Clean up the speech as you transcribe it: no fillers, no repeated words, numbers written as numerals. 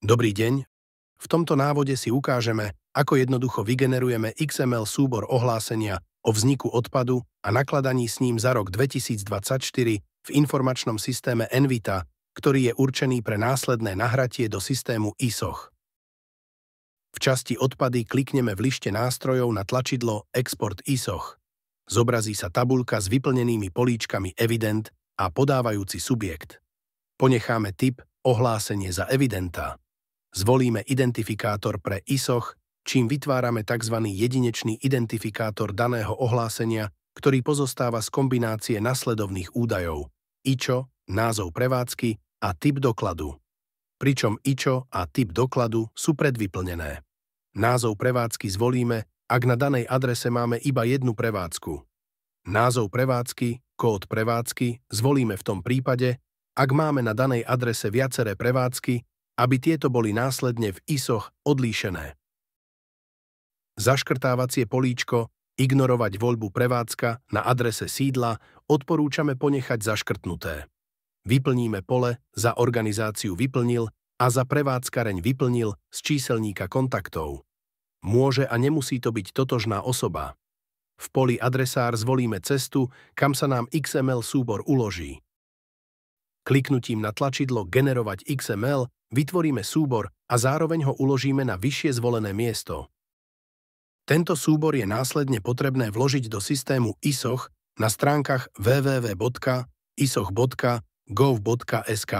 Dobrý deň. V tomto návode si ukážeme, ako jednoducho vygenerujeme XML súbor ohlásenia o vzniku odpadu a nakladaní s ním za rok 2024 v informačnom systéme Envita, ktorý je určený pre následné nahratie do systému ISOH. V časti Odpady klikneme v lište nástrojov na tlačidlo Export ISOH. Zobrazí sa tabuľka s vyplnenými políčkami Evident a podávajúci subjekt. Ponecháme typ Ohlásenie za evidenta. Zvolíme identifikátor pre ISOH, čím vytvárame tzv. Jedinečný identifikátor daného ohlásenia, ktorý pozostáva z kombinácie nasledovných údajov IČO, názov prevádzky a typ dokladu. Pričom IČO a typ dokladu sú predvyplnené. Názov prevádzky zvolíme, ak na danej adrese máme iba jednu prevádzku. Názov prevádzky, kód prevádzky zvolíme v tom prípade, ak máme na danej adrese viaceré prevádzky, aby tieto boli následne v ISOH odlíšené. Zaškrtávacie políčko Ignorovať voľbu prevádzka na adrese sídla odporúčame ponechať zaškrtnuté. Vyplníme pole Za organizáciu vyplnil a za prevádzkareň vyplnil z číselníka kontaktov. Môže a nemusí to byť totožná osoba. V poli Adresár zvolíme cestu, kam sa nám XML súbor uloží. Kliknutím na tlačidlo Generovať XML vytvoríme súbor a zároveň ho uložíme na vyššie zvolené miesto. Tento súbor je následne potrebné vložiť do systému ISOH na stránkach www.isoh.gov.sk.